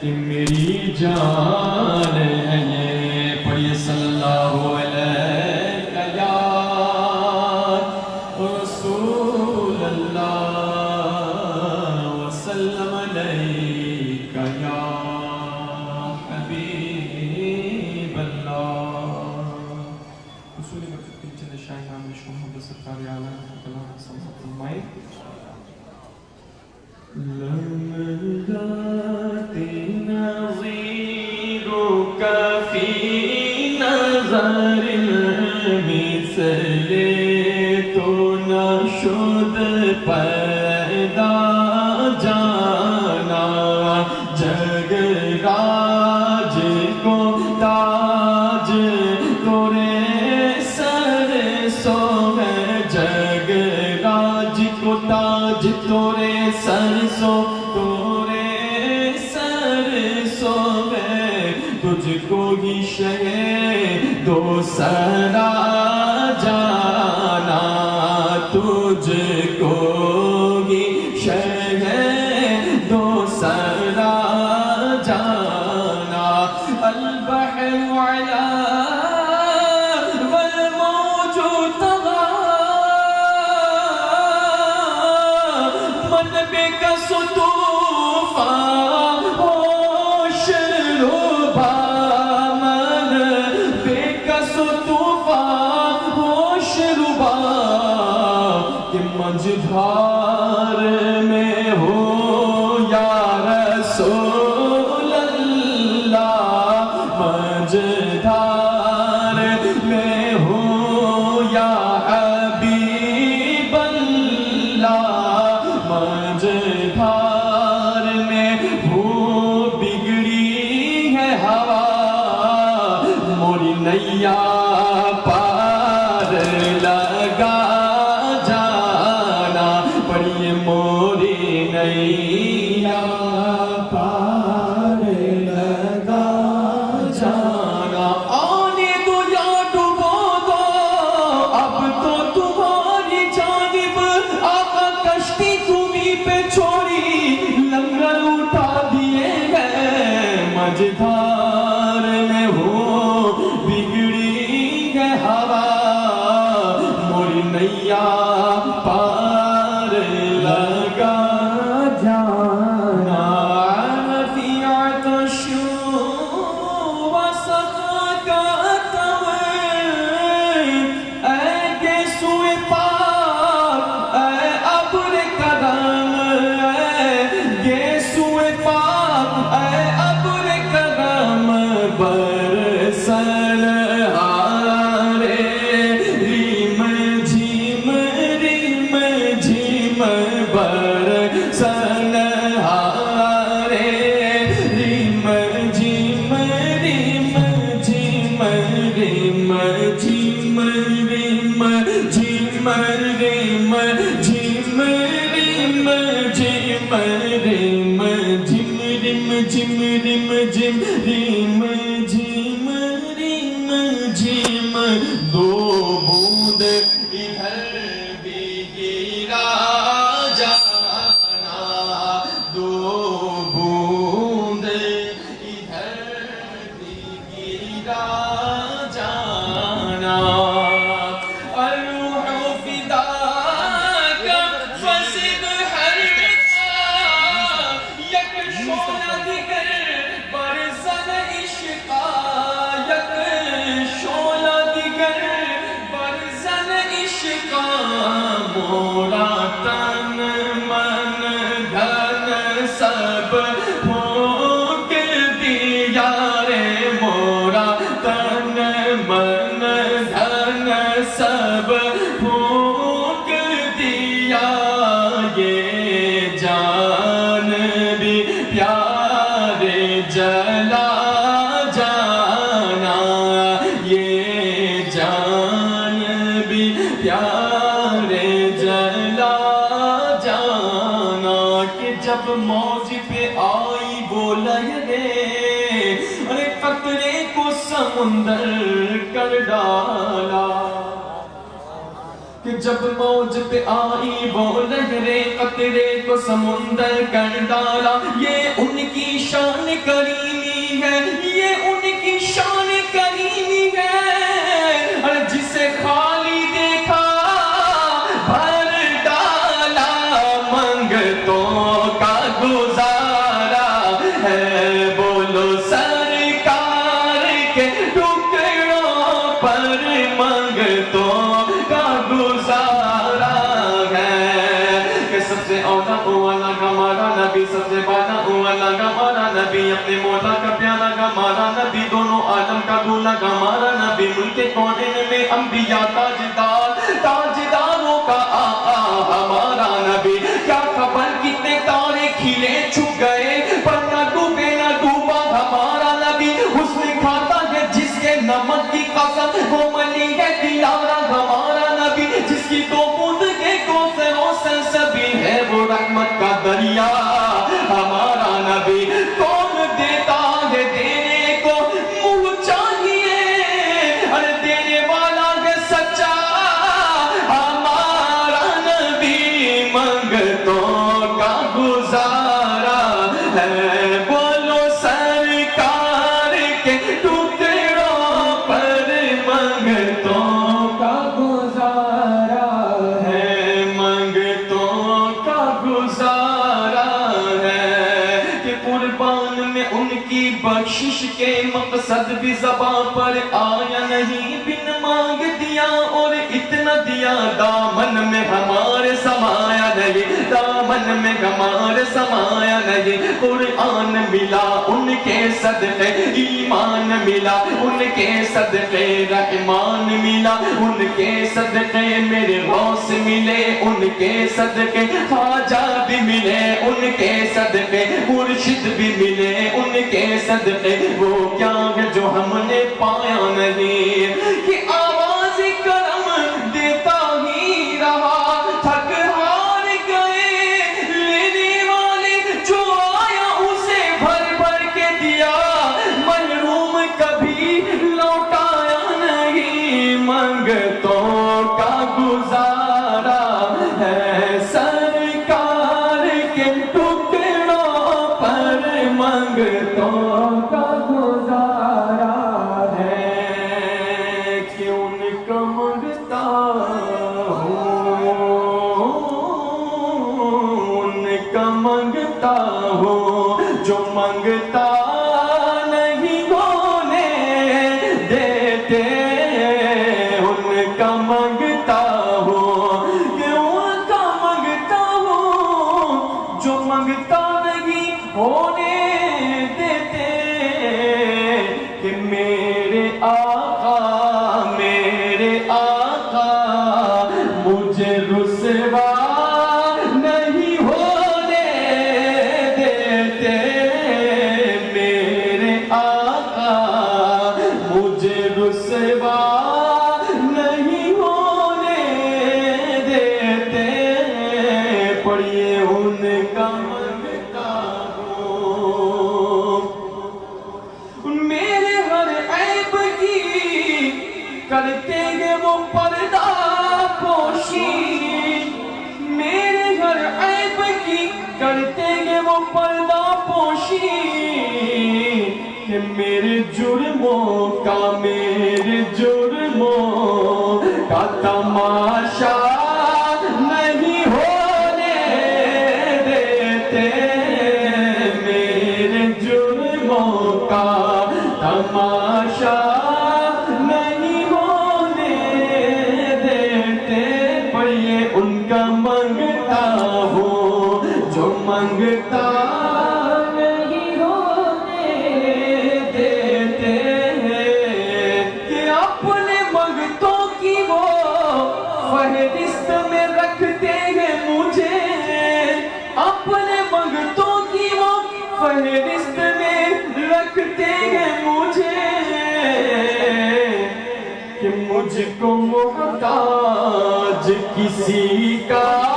کہ میری جان ہے یہ. پڑھیے صلی اللہ علیہ یا رسول اللہ وسلم علیک یا حبیب اللہ. رسول مکتب چند شاہدان مشکل محمد سرکار عالم کلام سمجھت فرمائے لمحات نظیرک فی نظر مثل تو نشد پیدا جانا جگ راج کو تاج تورے سر سو ہے جگ راج کو تاج تورے سر سو تورے سر سو ہے تجھ کو ہی شہ دو سرا جانا تجھ کو ہی شہ دو سرا جانا. البحر علا والموج طغى من بك سطوفا ہوش ربا من بك سطوفا ہوش ربا کہ مجھار میں ہو یا رسول اللہ مجھار میں ہو یا حبیب اللہ مجھار میں ہو بگڑی ہے ہوا موری نیا پار لگا جانا. پڑھیے موری نیا پار لگا جانا. آنے دو یا ڈبو دو اب تو تمہاری جانب آقا کشتی تمہیں پہ چھوڑی لنگر اٹھا دیے گئے مجھار میں ہو بگڑی ہے ہوا موری نیا پار لگا جانا. فی عطش وسخاک طویل اے گیسوئے پاک اے ابر کرم اے گیسوئے پاک اے ابر کرم برسل ہارے ریم جھیم برسل ہارے ریم جھیم ریم جھیم ریم جھیم ریم جھیم ریم جھیم ریم جھیم ریم جھم ریم جھم ریم جھم ریم جھم ریم جھم. دو بوند ادھر بھی گرا جانا دو بوند ادھر بھی گرا جانا. الروح فداک فزد حرکا یک شعلہ دیگر برزن عشقا یک شعلہ دیگر برزن عشقا مورا تن من دھن سب پھونک دیا رے مورا تن من دھن سب پھونک دیا. یہ جان بھی پیارے جلا جانا یہ جان بھی پیارے جلا جانا. کہ جب موج پہ آئی وہ لہریں ارے قطرے کو سمندر کر ڈالا. کہ جب موج پہ آئی وہ لہریں قطرے کو سمندر کر ڈالا. یہ ان کی شان کا ہے بولو سرکار کے ٹکڑوں پر منگتوں کا گزارا ہے کہ سب سے اولا اولا ہمارا نبی سب سے بالا اولا ہمارا نبی اپنے مولا کا پیارا ہمارا نبی دونوں عالم کا دولا ہمارا نبی ملک کونین میں انبیاء تاجداروں کا آقا ہمارا نبی کیا خبر کتنے تارے کھلے چھپ گئے پر نہ ڈوبے نہ ڈوبا ہمارا نبی حسن کھاتا ہے جس کے نمک کی قسم وہ منی ہے دلارا ہمارا نبی جس کی دو بوند کے کوثر و سلسبیل ہے وہ رحمت کا دریا ہمارا نبی کون دیتا ہے دینے کو منہ چاہیے ارے دینے والا ہے سچا ہمارا نبی منگتوں کا گزارا ہے بولو سرکار کے ٹکڑوں پر منگتوں کا گزارا ہے منگتوں کا گزارا ہے کہ قربان میں ان کی بخشش کے مقصد بھی زباں پر آیا نہیں بن مانگ دیا اور اتنا دیا دامن میں ہمارے سمایا نہیں دامن میں ہمارے سمایا نہیں قرآن ملا ان کے صدقے ایمان ملا ان کے صدقے رحمان ملا ان کے صدقے میرے غوث ملے ان کے صدقے خواجہ بھی ملے ان کے صدقے مرشد بھی ملے ان کے صدقے وہ کیا ہے جو ہم نے پایا نہیں کہ آواز کرم دیتا ہی رہا تھک ہار گئے لینے والے جو آیا اسے بھر بھر کے دیا محروم کبھی لوٹایا نہیں منگتوں کا گزارا ہے سرکار کے ٹکڑوں پر منگتوں کا گزارا ہے کہ ان کا منگتا ہوں ان کا منگتا ہوں جو منگتا نہیں ہونے دیتے ان کا منگتا ہوں کہ ان کا منگتا ہوں جو منگتا نہیں ہونے دیتے کہ میرے آقا مجھے رسوا نہیں ہونے دیتے میرے آقا مجھے رسوا نہیں ہونے دیتے پڑھیے ان کا منگتا ہوں میرے ہر عیب کی کرتے ہیں وہ پردہ پوشی میرے ہر عیب کی کرتے ہیں وہ پردہ پوشی کہ میرے جرموں کا تماشا نہیں ہونے دیتے میرے جرموں کا تماشا نہیں ہونے دیتے پڑھیے ان کا منگتا ہوں جو منگتا نہیں ہونے دیتے کہ اپنے منگتوں کی وہ فہرست میں رکھتے ہیں مجھے اپنے منگتوں کی وہ فہرست میں رکھتے ہیں مجھے کہ مجھ کو محتاج کسی کا